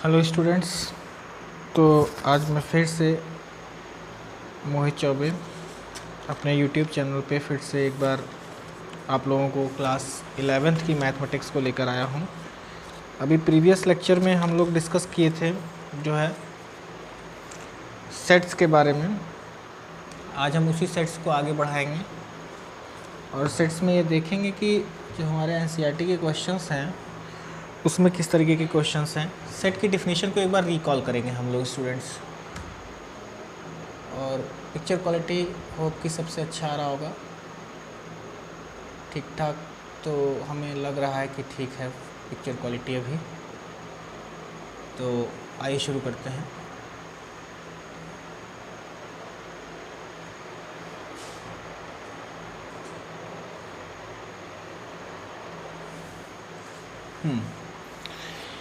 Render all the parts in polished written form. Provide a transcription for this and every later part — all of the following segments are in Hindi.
Hello students. तो आज मैं फिर से मोहित चौबे अपने यूट्यूब चैनल पे फिर से एक बार आप लोगों को क्लास 11th की मैथमेटिक्स को लेकर आया हूँ। अभी प्रीवियस लेक्चर में हम लोग डिस्कस किए थे जो है सेट्स के बारे में। आज हम उसी सेट्स को आगे बढ़ाएंगे और सेट्स में ये देखेंगे कि जो हमारे एनसीईआरटी के क्वेश्चंस हैं उसमें किस तरीके के क्वेश्चंस हैं। सेट की डिफिनीशन को एक बार रिकॉल करेंगे हम लोग स्टूडेंट्स। और पिक्चर क्वालिटी होप कि सबसे अच्छा आ रहा होगा, ठीक ठाक। तो हमें लग रहा है कि ठीक है पिक्चर क्वालिटी अभी। तो आइए शुरू करते हैं।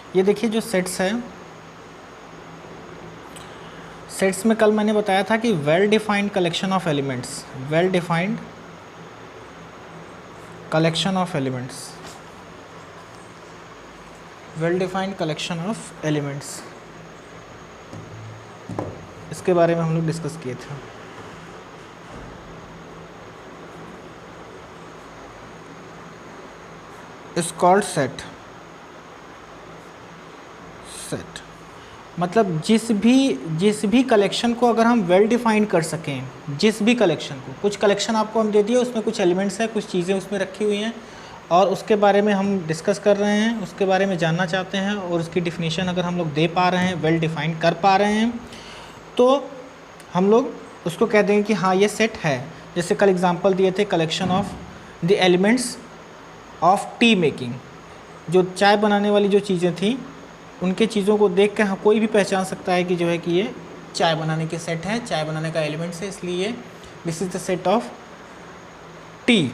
ये देखिए जो सेट्स है, सेट्स में कल मैंने बताया था कि well defined collection of elements, well defined collection of elements, well defined collection of elements, इसके बारे में हम लोग डिस्कस किए थे। Is called set. सेट मतलब जिस भी कलेक्शन को अगर हम वेल डिफाइंड कर सकें, जिस भी कलेक्शन को, कुछ कलेक्शन आपको हम दे दिए, उसमें कुछ एलिमेंट्स हैं, कुछ चीज़ें उसमें रखी हुई हैं और उसके बारे में हम डिस्कस कर रहे हैं, उसके बारे में जानना चाहते हैं और उसकी डिफिनीशन अगर हम लोग दे पा रहे हैं, वेल डिफाइंड कर पा रहे हैं, तो हम लोग उसको कह देंगे कि हाँ ये सेट है। जैसे कल एग्जाम्पल दिए थे collection of the elements of T making, जो चाय बनाने वाली जो चीज़ें थी उनके चीज़ों को देख के हाँ कोई भी पहचान सकता है कि जो है कि ये चाय बनाने के सेट है, चाय बनाने का एलिमेंट्स है, इसलिए this is the set of T.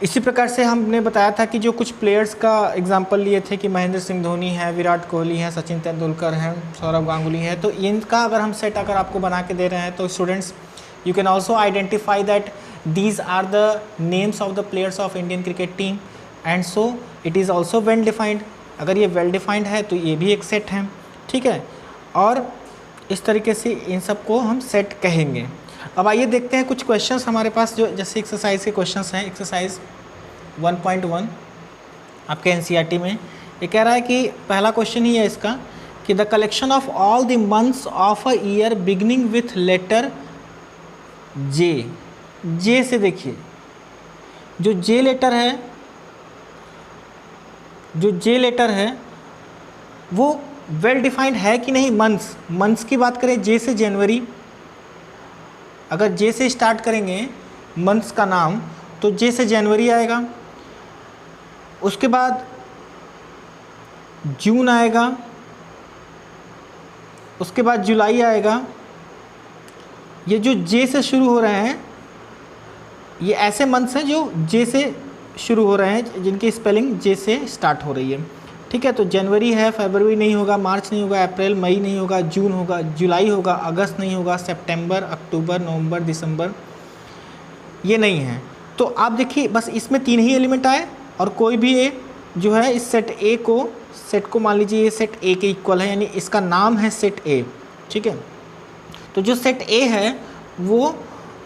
इसी प्रकार से हमने बताया था कि जो कुछ प्लेयर्स का एग्जांपल लिए थे कि महेंद्र सिंह धोनी है, विराट कोहली है, सचिन तेंदुलकर हैं, सौरव गांगुली है, तो इनका अगर हम सेट अगर आपको बना के दे रहे हैं तो students you can also identify that these are the names of the players of Indian cricket team and so it is also well defined. अगर ये वेल डिफाइंड है तो ये भी एक सेट है, ठीक है। और इस तरीके से इन सब को हम सेट कहेंगे। अब आइए देखते हैं कुछ क्वेश्चंस हमारे पास जो जैसे एक्सरसाइज के क्वेश्चंस हैं। एक्सरसाइज 1.1 आपके एनसीईआरटी में ये कह रहा है कि पहला क्वेश्चन ही है इसका कि the collection of all the months of a year beginning with letter J. J से देखिए जो जे लेटर है, जो जे लेटर है वो वेल डिफाइंड है कि नहीं। मंथ्स की बात करें, जे से जनवरी, अगर जे से स्टार्ट करेंगे मंथ्स का नाम तो जे से जनवरी आएगा, उसके बाद जून आएगा, उसके बाद जुलाई आएगा। ये जो जे से शुरू हो रहे हैं ये ऐसे मंथ्स हैं जो जे से शुरू हो रहे हैं, जिनकी स्पेलिंग जे से स्टार्ट हो रही है, ठीक है। तो जनवरी है, फरवरी नहीं होगा, मार्च नहीं होगा, अप्रैल मई नहीं होगा, जून होगा, जुलाई होगा, अगस्त नहीं होगा, सितंबर, अक्टूबर, नवंबर, दिसंबर ये नहीं है। तो आप देखिए बस इसमें 3 ही एलिमेंट आए और कोई भी ए जो है इस सेट को मान लीजिए ये सेट ए के इक्वल है, यानी इसका नाम है सेट ए, ठीक है। तो जो सेट ए है वो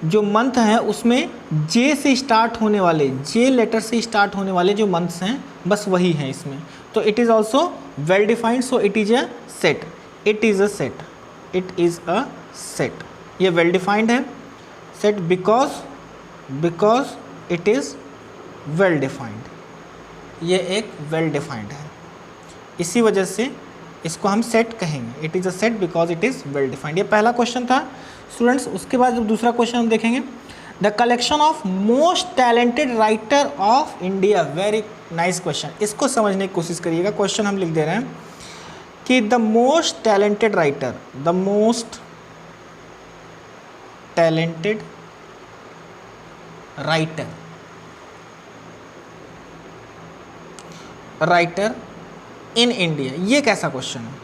जो मंथ है उसमें जे से स्टार्ट होने वाले, जे लेटर से स्टार्ट होने वाले जो मंथ्स हैं बस वही हैं इसमें। तो it is also well defined, so it is a set, it is a set, it is a set. ये वेल डिफाइंड है set because it is well defined, ये एक वेल डिफाइंड है, इसी वजह से इसको हम सेट कहेंगे। It is a set because it is well defined. ये पहला क्वेश्चन था स्टूडेंट्स। उसके बाद जब दूसरा क्वेश्चन हम देखेंगे, the collection of most talented writer of India. Very nice question, इसको समझने की कोशिश करिएगा। क्वेश्चन हम लिख दे रहे हैं कि the most talented writer, the most talented writer in India. ये कैसा क्वेश्चन है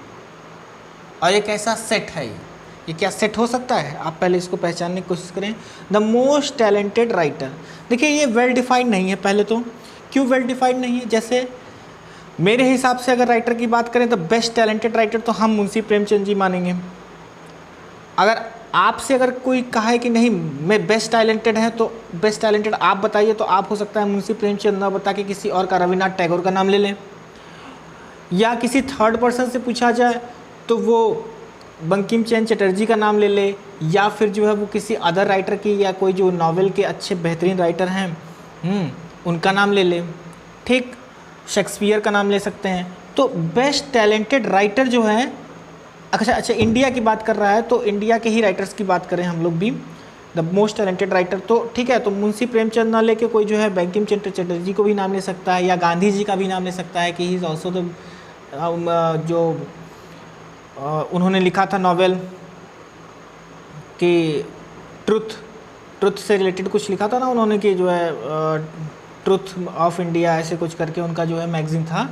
और ये कैसा सेट है? ये क्या सेट हो सकता है? आप पहले इसको पहचानने की कोशिश करें। द मोस्ट टैलेंटेड राइटर, देखिए ये वेल डिफाइंड नहीं है। पहले तो क्यों वेल डिफाइंड नहीं है? जैसे मेरे हिसाब से अगर राइटर की बात करें तो बेस्ट टैलेंटेड राइटर तो हम मुंशी प्रेमचंद जी मानेंगे। अगर आपसे अगर कोई कहा है कि नहीं मैं बेस्ट टैलेंटेड है, तो बेस्ट टैलेंटेड आप बताइए, तो आप हो सकता है मुंशी प्रेमचंद ना बता के किसी और का, रविन्द्रनाथ टैगोर का नाम ले लें। या किसी थर्ड पर्सन से पूछा जाए तो वो बंकिम चंद्र चटर्जी का नाम ले ले, या फिर जो है वो किसी अदर राइटर की, या कोई जो नॉवेल के अच्छे बेहतरीन राइटर हैं उनका नाम ले ले। ठीक, शेक्सपियर का नाम ले सकते हैं। तो बेस्ट टैलेंटेड राइटर जो है, अच्छा इंडिया की बात कर रहा है तो इंडिया के ही राइटर्स की बात करें हम लोग भी, द मोस्ट टैलेंटेड राइटर, तो ठीक है, तो मुंशी प्रेमचंद ना लेके कोई जो है बंकिम चंद्र चटर्जी को भी नाम ले सकता है, या गांधी जी का भी नाम ले सकता है कि ही इज़ ऑल्सो द जो उन्होंने लिखा था नॉवेल कि ट्रुथ से रिलेटेड कुछ लिखा था ना उन्होंने, कि जो है ट्रुथ ऑफ इंडिया ऐसे कुछ करके उनका जो है मैगजीन था,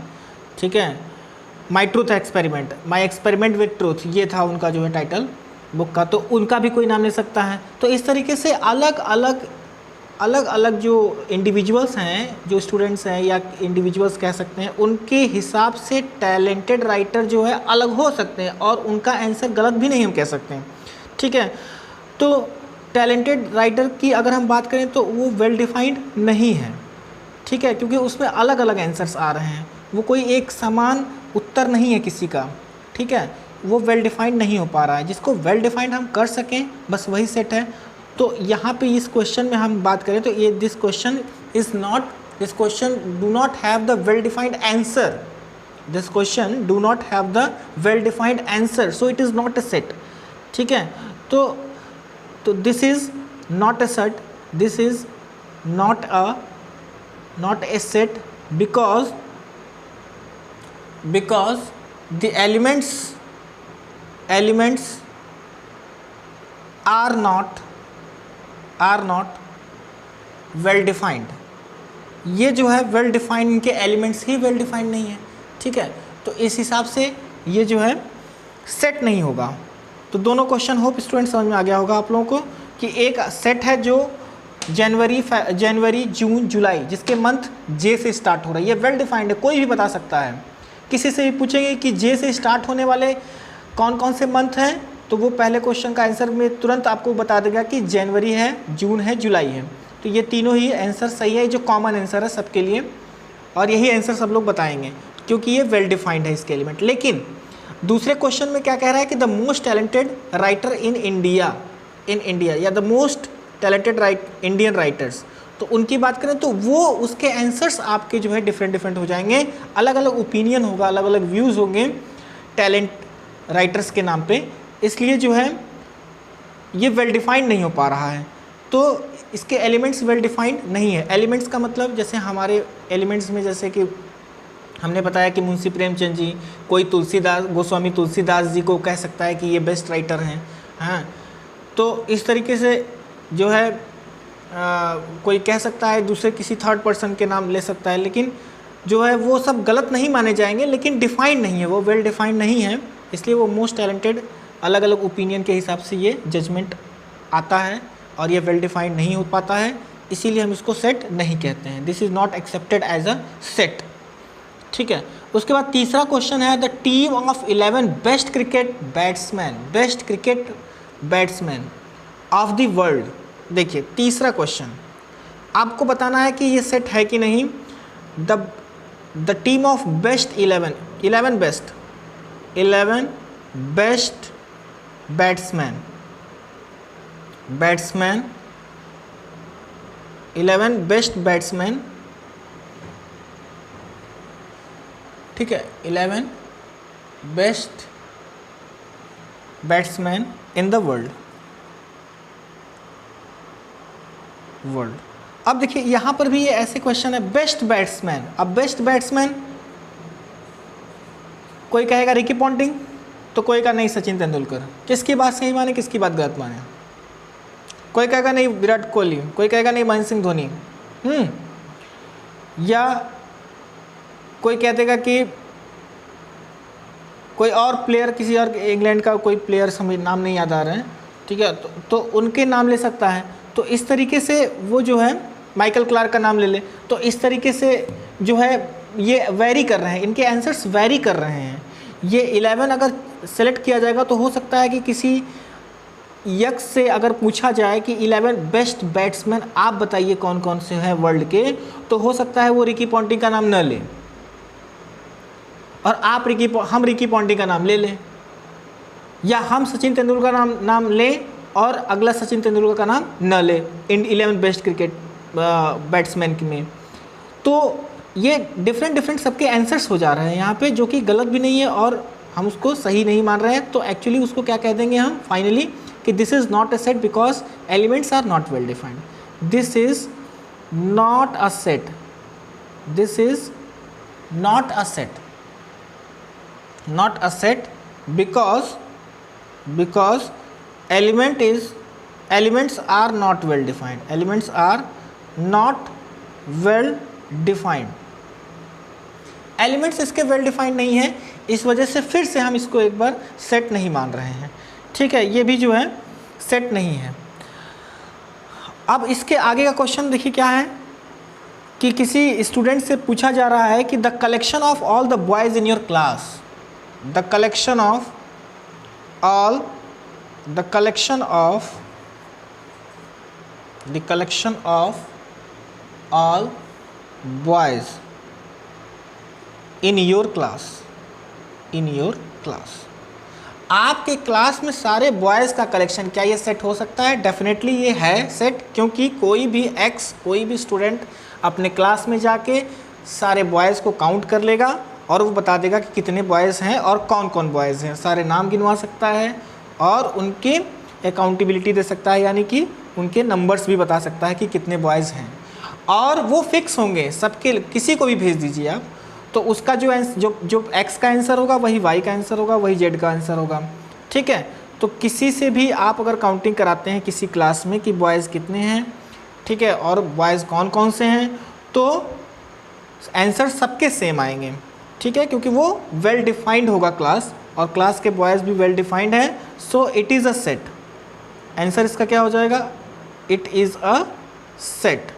ठीक है, my truth experiment, my experiment with truth, ये था उनका जो है टाइटल बुक का, तो उनका भी कोई नाम ले सकता है। तो इस तरीके से अलग अलग जो इंडिविजुअल्स हैं, जो स्टूडेंट्स हैं या इंडिविजुअल्स कह सकते हैं, उनके हिसाब से टैलेंटेड राइटर जो है अलग हो सकते हैं और उनका आंसर गलत भी नहीं हम कह सकते हैं, ठीक है। तो टैलेंटेड राइटर की अगर हम बात करें तो वो वेल डिफाइंड नहीं है, ठीक है, क्योंकि उसमें अलग अलग आंसर्स आ रहे हैं, वो कोई एक समान उत्तर नहीं है किसी का, ठीक है, वो वेल डिफाइंड नहीं हो पा रहा है। जिसको वेल डिफाइंड हम कर सकें बस वही सेट है। तो यहाँ पे इस क्वेश्चन में हम बात करें तो ये this question do not have the well defined answer, this question do not have the well defined answer, so it is not a set, ठीक है। तो this is not a set, this is not a set because the elements are not well defined। ये जो है वेल डिफाइंड, इनके एलिमेंट्स ही वेल डिफाइंड नहीं है, ठीक है। तो इस हिसाब से ये जो है सेट नहीं होगा। तो दोनों क्वेश्चन होप स्टूडेंट समझ में आ गया होगा आप लोगों को कि एक सेट है जो जनवरी जून जुलाई, जिसके मंथ जे से स्टार्ट हो रहा है, ये वेल डिफाइंड है, कोई भी बता सकता है। किसी से भी पूछेंगे कि जे से स्टार्ट होने वाले कौन कौन से मंथ हैं, तो वो पहले क्वेश्चन का आंसर में तुरंत आपको बता देगा कि जनवरी है, जून है, जुलाई है। तो ये तीनों ही आंसर सही है, जो कॉमन आंसर है सबके लिए, और यही आंसर सब लोग बताएंगे क्योंकि ये वेल डिफाइंड है इसके एलिमेंट। लेकिन दूसरे क्वेश्चन में क्या कह रहा है कि the most talented writer in India या the most talented Indian writers, तो उनकी बात करें तो वो उसके आंसर्स आपके जो है डिफरेंट हो जाएंगे, अलग अलग ओपिनियन होगा, अलग अलग व्यूज़ होंगे टैलेंट राइटर्स के नाम पे, इसलिए जो है ये वेल डिफाइंड नहीं हो पा रहा है। तो इसके एलिमेंट्स वेल डिफाइंड नहीं है। एलिमेंट्स का मतलब जैसे हमारे एलिमेंट्स में जैसे कि हमने बताया कि मुंशी प्रेमचंद जी, कोई गोस्वामी तुलसीदास जी को कह सकता है कि ये बेस्ट राइटर हैं, हाँ। तो इस तरीके से जो है कोई कह सकता है, दूसरे किसी थर्ड पर्सन के नाम ले सकता है, लेकिन जो है वो सब गलत नहीं माने जाएंगे, लेकिन डिफाइंड नहीं है, वो वेल डिफाइंड नहीं है, इसलिए वो मोस्ट टैलेंटेड अलग अलग ओपिनियन के हिसाब से ये जजमेंट आता है और ये वेल डिफाइंड नहीं हो पाता है, इसीलिए हम इसको सेट नहीं कहते हैं। This is not accepted as a set, ठीक है। उसके बाद तीसरा क्वेश्चन है the team of 11 best cricket batsman of the world. देखिए तीसरा क्वेश्चन आपको बताना है कि ये सेट है कि नहीं। The team of best 11 best batsman 11 best batsman, ठीक है, 11 best batsman in the world. अब देखिए यहाँ पर भी ये ऐसे क्वेश्चन है बेस्ट बैट्समैन। अब बेस्ट बैट्समैन कोई कहेगा रिकी पॉन्टिंग, तो कोई का नहीं सचिन तेंदुलकर। किसकी बात सही माने, किसकी बात गलत माने? कोई कहेगा नहीं विराट कोहली, कोई कहेगा नहीं महेंद्र सिंह धोनी, या कोई कह देगा कि कोई और प्लेयर, किसी और इंग्लैंड का कोई प्लेयर, समझ नाम नहीं याद आ रहे हैं, ठीक है, तो उनके नाम ले सकता है। तो इस तरीके से वो जो है माइकल क्लार्क का नाम ले ले, तो इस तरीके से जो है ये वेरी कर रहे हैं, इनके आंसर्स वेरी कर रहे हैं। ये 11 अगर सेलेक्ट किया जाएगा तो हो सकता है कि किसी यक्ष से अगर पूछा जाए कि 11 बेस्ट बैट्समैन आप बताइए कौन कौन से हैं वर्ल्ड के, तो हो सकता है वो रिकी पॉन्टिंग का नाम न ले और हम रिकी पॉन्टिंग का नाम ले लें, या हम सचिन तेंदुलकर नाम लें और अगला सचिन तेंदुलकर का नाम न ले इन 11 बेस्ट क्रिकेट बैट्समैन में। तो ये डिफरेंट सबके आंसर्स हो जा रहे हैं यहाँ पे, जो कि गलत भी नहीं है और हम उसको सही नहीं मान रहे हैं। तो एक्चुअली उसको क्या कह देंगे हम फाइनली कि this is not a set because elements are not well defined. This is not a set, this is not a set, not a set because elements are not well defined, elements are not well defined, elements इसके वेल डिफाइंड नहीं है, इस वजह से फिर से हम इसको एक बार सेट नहीं मान रहे हैं। ठीक है, ये भी जो है सेट नहीं है। अब इसके आगे का क्वेश्चन देखिए क्या है कि किसी स्टूडेंट से पूछा जा रहा है कि the collection of all the boys in your class, the collection of all the collection of all boys in your class, आपके क्लास में सारे बॉयज़ का कलेक्शन, क्या ये सेट हो सकता है? डेफिनेटली ये है सेट, क्योंकि कोई भी स्टूडेंट अपने क्लास में जाके सारे बॉयज़ को काउंट कर लेगा और वो बता देगा कि कितने बॉयज़ हैं और कौन कौन बॉयज़ हैं, सारे नाम गिनवा सकता है और उनकी अकाउंटेबिलिटी दे सकता है, यानी कि उनके नंबर्स भी बता सकता है कि कितने बॉयज़ हैं, और वो फिक्स होंगे सबके, किसी को भी भेज दीजिए आप, तो उसका जो एक्स का आंसर होगा वही वाई का आंसर होगा, वही जेड का आंसर होगा। ठीक है, तो किसी से भी आप अगर काउंटिंग कराते हैं किसी क्लास में कि बॉयज़ कितने हैं, ठीक है, और बॉयज़ कौन कौन से हैं, तो आंसर सबके सेम आएंगे। ठीक है, क्योंकि वो वेल डिफाइंड होगा क्लास, और क्लास के बॉयज़ भी वेल डिफाइंड है, so it is a set. Answer इसका क्या हो जाएगा? It is a set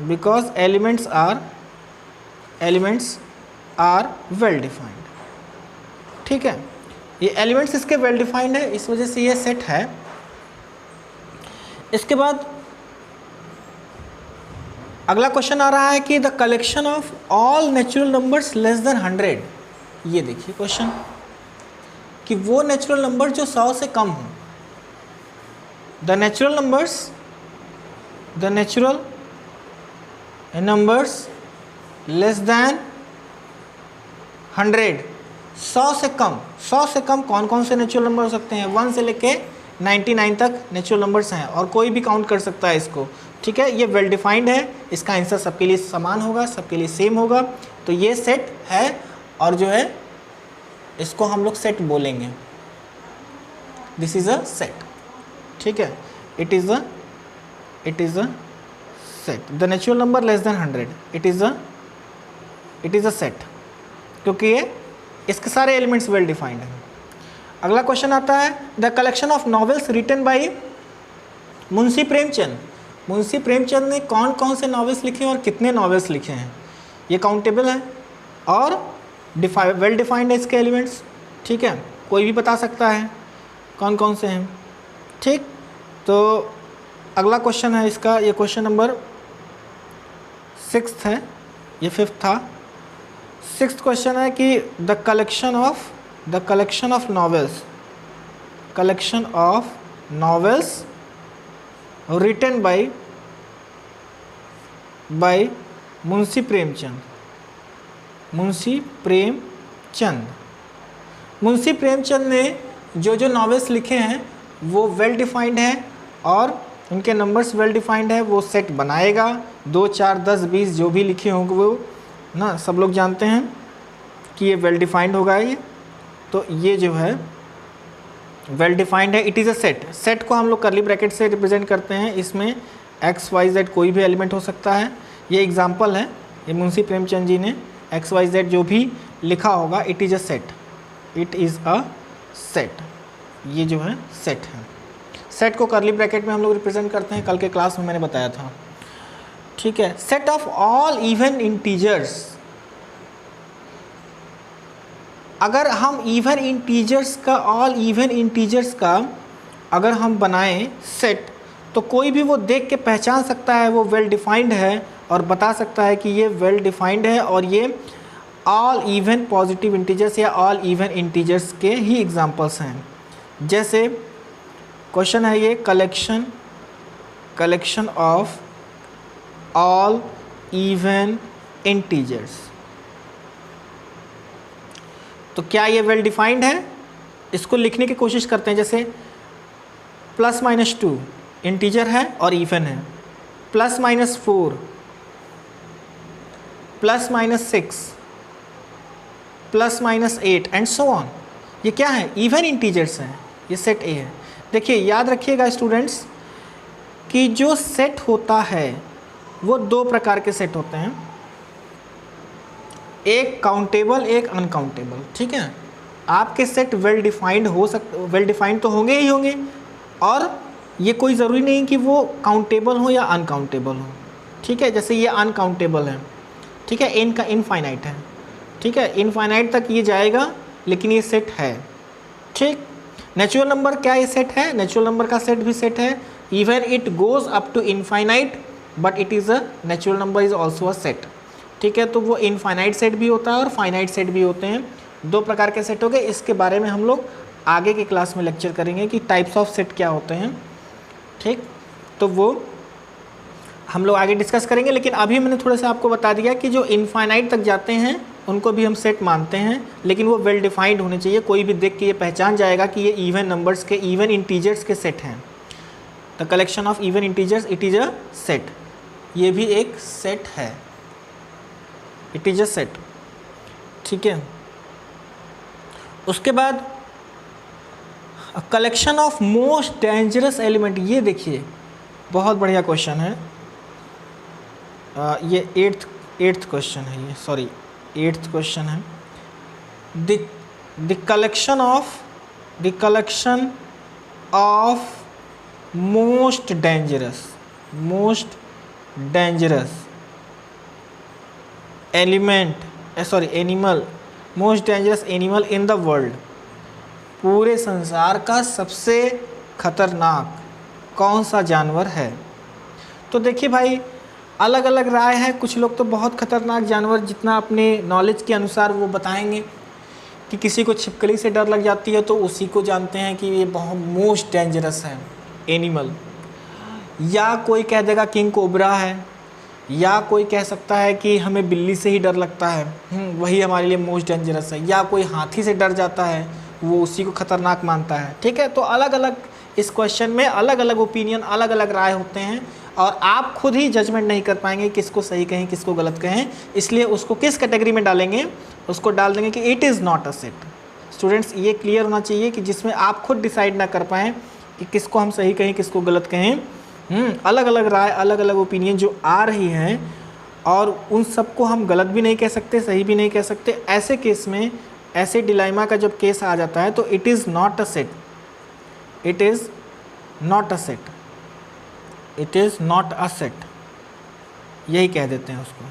because elements are well defined. ठीक है, ये एलिमेंट्स इसके वेल डिफाइंड है, इस वजह से ये सेट है। इसके बाद अगला क्वेश्चन आ रहा है कि the collection of all natural numbers less than 100। ये देखिए क्वेश्चन कि वो नेचुरल नंबर जो 100 से कम हो, the natural numbers less than 100, 100 से कम कौन कौन से नेचुरल नंबर हो सकते हैं? 1 से लेके 99 तक नेचुरल नंबर्स हैं और कोई भी काउंट कर सकता है इसको। ठीक है, ये वेल डिफाइंड है, इसका आंसर सबके लिए समान होगा, सबके लिए सेम होगा, तो ये सेट है और जो है इसको हम लोग सेट बोलेंगे। This is a set. ठीक है, it is a set. The natural number less than 100 it is a set, क्योंकि ये इसके सारे एलिमेंट्स वेल डिफाइंड हैं। अगला क्वेश्चन आता है the collection of novels written by Munshi Premchand. Munshi Premchand ने कौन कौन से नॉवेल्स लिखे और कितने नॉवेल्स लिखे हैं? ये काउंटेबल है और वेल डिफाइंड है इसके एलिमेंट्स। ठीक है, कोई भी बता सकता है कौन कौन से हैं। ठीक, तो अगला क्वेश्चन है इसका, ये क्वेश्चन नंबर 6 है, ये 5th था। 6th क्वेश्चन है कि the collection of novels written by Munshi Premchand. Munshi Premchand ने जो नॉवेल्स लिखे हैं वो वेल डिफाइंड है और उनके नंबर्स वेल डिफाइंड है। वो सेट बनाएगा, 2, 4, 10, 20 जो भी लिखे होंगे वो ना, सब लोग जानते हैं कि ये वेल डिफाइंड होगा। ये तो ये जो है वेल डिफाइंड है, it is a set. Set को हम लोग करली ब्रैकेट से रिप्रेजेंट करते हैं, इसमें एक्स वाई जेड कोई भी एलिमेंट हो सकता है। ये एग्जाम्पल है, ये मुंशी प्रेमचंद जी ने एक्स वाई जेड जो भी लिखा होगा, it is a set, it is a set. ये जो है सेट है। सेट को करली ब्रैकेट में हम लोग रिप्रेजेंट करते हैं, कल के क्लास में मैंने बताया था। ठीक है। Set of all even integers, अगर हम इवन इंटीजर्स का, ऑल इवन इंटीजर्स का अगर हम बनाएं सेट, तो कोई भी वो देख के पहचान सकता है वो वेल डिफाइंड है और बता सकता है कि ये वेल डिफाइंड है और ये ऑल इवन पॉजिटिव इंटीजर्स या ऑल इवन इंटीजर्स के ही एग्जांपल्स हैं। जैसे क्वेश्चन है ये, collection of all even integers, तो क्या ये वेल डिफाइंड है? इसको लिखने की कोशिश करते हैं। जैसे +-2 इंटीजर है और इवन है, +-4, +-6, +-8 एंड सो ऑन, ये क्या है? इवन इंटीजर्स हैं, ये सेट ए है। देखिए याद रखिएगा स्टूडेंट्स कि जो सेट होता है वो दो प्रकार के सेट होते हैं, एक काउंटेबल, एक अनकाउंटेबल। ठीक है, आपके सेट वेल डिफाइंड हो वेल डिफाइंड तो होंगे ही होंगे, और ये कोई ज़रूरी नहीं कि वो काउंटेबल हो या अनकाउंटेबल हो। ठीक है, जैसे ये अनकाउंटेबल है, ठीक है, इनका इनफाइनाइट है, ठीक है, इनफाइनाइट तक ये जाएगा लेकिन ये सेट है। ठीक, नेचुरल नंबर क्या ये सेट है? नेचुरल नंबर का सेट भी सेट है, even it goes up to infinite but it is a natural number is also a set. ठीक है, तो वो इनफाइनाइट सेट भी होता है और फाइनाइट सेट भी होते हैं, दो प्रकार के सेट हो गए। इसके बारे में हम लोग आगे की क्लास में लेक्चर करेंगे कि टाइप्स ऑफ सेट क्या होते हैं। ठीक, तो वो हम लोग आगे डिस्कस करेंगे, लेकिन अभी मैंने थोड़ा सा आपको बता दिया कि जो इनफाइनाइट तक जाते हैं उनको भी हम सेट मानते हैं, लेकिन वो वेल डिफाइंड होने चाहिए। कोई भी देख के ये पहचान जाएगा कि ये इवन नंबर्स के, इवन इंटीजर्स के सेट हैं। The collection of even integers, it is a set, ये भी एक सेट है, इट इज़ अ सेट। ठीक है, उसके बाद collection of most dangerous element, ये देखिए बहुत बढ़िया क्वेश्चन है। ये एट्थ क्वेश्चन है, ये सॉरी 8th क्वेश्चन है। The collection of most dangerous animal, most dangerous animal in the world, पूरे संसार का सबसे खतरनाक कौन सा जानवर है? तो देखिए भाई अलग अलग राय है, कुछ लोग तो बहुत खतरनाक जानवर जितना अपने नॉलेज के अनुसार वो बताएंगे कि किसी को छिपकली से डर लग जाती है तो उसी को जानते हैं कि ये बहुत मोस्ट डेंजरस है एनिमल, या कोई कह देगा किंग कोबरा है, या कोई कह सकता है कि हमें बिल्ली से ही डर लगता है, वही हमारे लिए मोस्ट डेंजरस है, या कोई हाथी से डर जाता है वो उसी को खतरनाक मानता है। ठीक है, तो अलग अलग इस क्वेश्चन में अलग अलग ओपिनियन, अलग अलग राय होते हैं और आप खुद ही जजमेंट नहीं कर पाएंगे किसको सही कहें किसको गलत कहें, इसलिए उसको किस कैटेगरी में डालेंगे, उसको डाल देंगे कि it is not a set. Students ये क्लियर होना चाहिए कि जिसमें आप खुद डिसाइड ना कर पाएँ कि किसको हम सही कहें किसको गलत कहें। अलग अलग राय, अलग अलग ओपिनियन जो आ रही हैं और उन सबको हम गलत भी नहीं कह सकते, सही भी नहीं कह सकते। ऐसे केस में, ऐसे डिलाइमा का जब केस आ जाता है तो it is not a set, it is not a set, it is not a set, यही कह देते हैं उसको।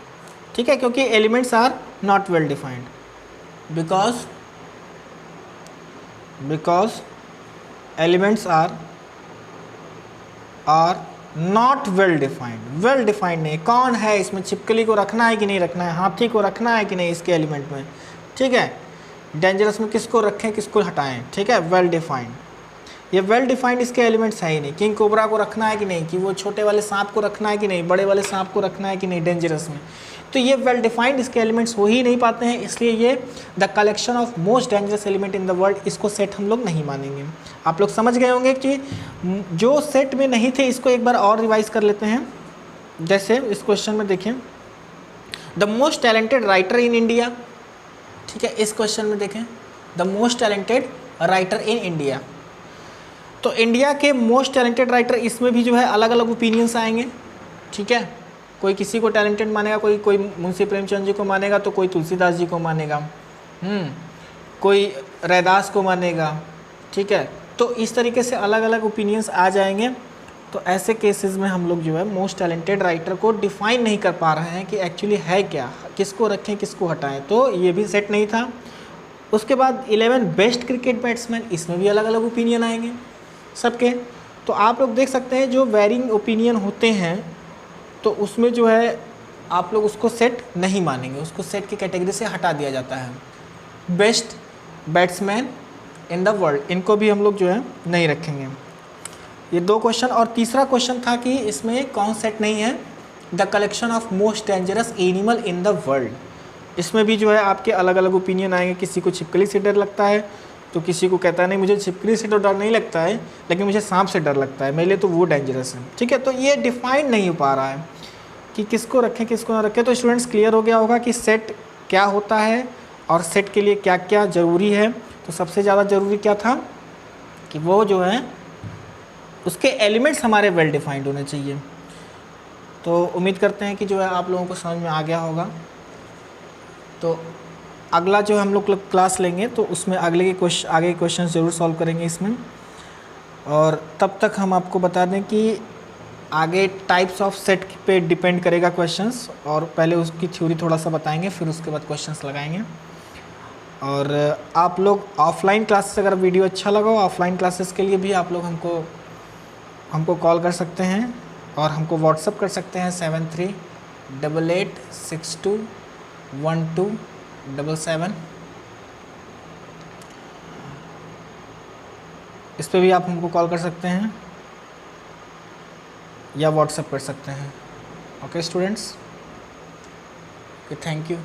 ठीक है, क्योंकि elements are not well defined, because elements are not well defined. Well defined नहीं, कौन है इसमें, छिपकली को रखना है कि नहीं रखना है, हाथी को रखना है कि नहीं इसके एलिमेंट में। ठीक है, डेंजरस में किसको रखें किसको हटाएं। ठीक है, वेल डिफाइंड, ये वेल डिफाइंड इसके एलिमेंट्स है ही नहीं। किंग कोबरा को रखना है कि नहीं, कि वो छोटे वाले सांप को रखना है कि नहीं, बड़े वाले सांप को रखना है कि नहीं डेंजरस में, तो ये वेल डिफाइंड इसके एलिमेंट्स हो ही नहीं पाते हैं, इसलिए ये the collection of most dangerous element in the world, इसको सेट हम लोग नहीं मानेंगे। आप लोग समझ गए होंगे कि जो सेट में नहीं थे इसको एक बार और रिवाइज कर लेते हैं। जैसे इस क्वेश्चन में देखें, the most talented writer in India. ठीक है, इस क्वेश्चन में देखें the most talented writer in India, तो इंडिया के मोस्ट टैलेंटेड राइटर, इसमें भी जो है अलग अलग ओपिनियंस आएंगे। ठीक है, कोई किसी को टैलेंटेड मानेगा, कोई मुंशी प्रेमचंद जी को मानेगा तो कोई तुलसीदास जी को मानेगा, कोई रैदास को मानेगा। ठीक है, तो इस तरीके से अलग अलग ओपिनियंस आ जाएंगे। तो ऐसे केसेस में हम लोग जो है मोस्ट टैलेंटेड राइटर को डिफाइन नहीं कर पा रहे हैं कि एक्चुअली है क्या, किसको रखें किसको हटाएं, तो ये भी सेट नहीं था। उसके बाद 11 बेस्ट क्रिकेट बैट्समैन, इसमें भी अलग अलग ओपिनियन आएंगे सबके। तो आप लोग देख सकते हैं जो वेरिंग ओपिनियन होते हैं तो उसमें जो है आप लोग उसको सेट नहीं मानेंगे, उसको सेट की कैटेगरी से हटा दिया जाता है। Best batsman in the world, इनको भी हम लोग जो है नहीं रखेंगे। ये 2 क्वेश्चन, और तीसरा क्वेश्चन था कि इसमें कौन सेट नहीं है, the collection of most dangerous animal in the world. इसमें भी जो है आपके अलग अलग ओपिनियन आएंगे, किसी को छिपकली से डर लगता है तो किसी को कहता है नहीं मुझे छिपकली से तो डर नहीं लगता है लेकिन मुझे सांप से डर लगता है, मेरे लिए तो वो डेंजरस है। ठीक है, तो ये डिफाइन नहीं हो पा रहा है कि किसको रखें किसको ना रखें। तो स्टूडेंट्स क्लियर हो गया होगा कि सेट क्या होता है और सेट के लिए क्या क्या ज़रूरी है। तो सबसे ज़्यादा ज़रूरी क्या था कि वो जो है उसके एलिमेंट्स हमारे वेल डिफाइंड होने चाहिए। तो उम्मीद करते हैं कि जो है आप लोगों को समझ में आ गया होगा। तो अगला जो हम लोग क्लास लेंगे तो उसमें आगे के क्वेश्चन ज़रूर सॉल्व करेंगे इसमें। और तब तक हम आपको बता दें कि आगे टाइप्स ऑफ सेट पे डिपेंड करेगा क्वेश्चंस, और पहले उसकी थ्योरी थोड़ा सा बताएंगे फिर उसके बाद क्वेश्चंस लगाएंगे। और आप लोग ऑफलाइन क्लासेस, अगर वीडियो अच्छा लगा हो ऑफलाइन क्लासेस के लिए भी आप लोग हमको कॉल कर सकते हैं और हमको व्हाट्सअप कर सकते हैं 7388621277। इस पे भी आप हमको कॉल कर सकते हैं या व्हाट्सएप कर सकते हैं। Okay students, okay, thank you.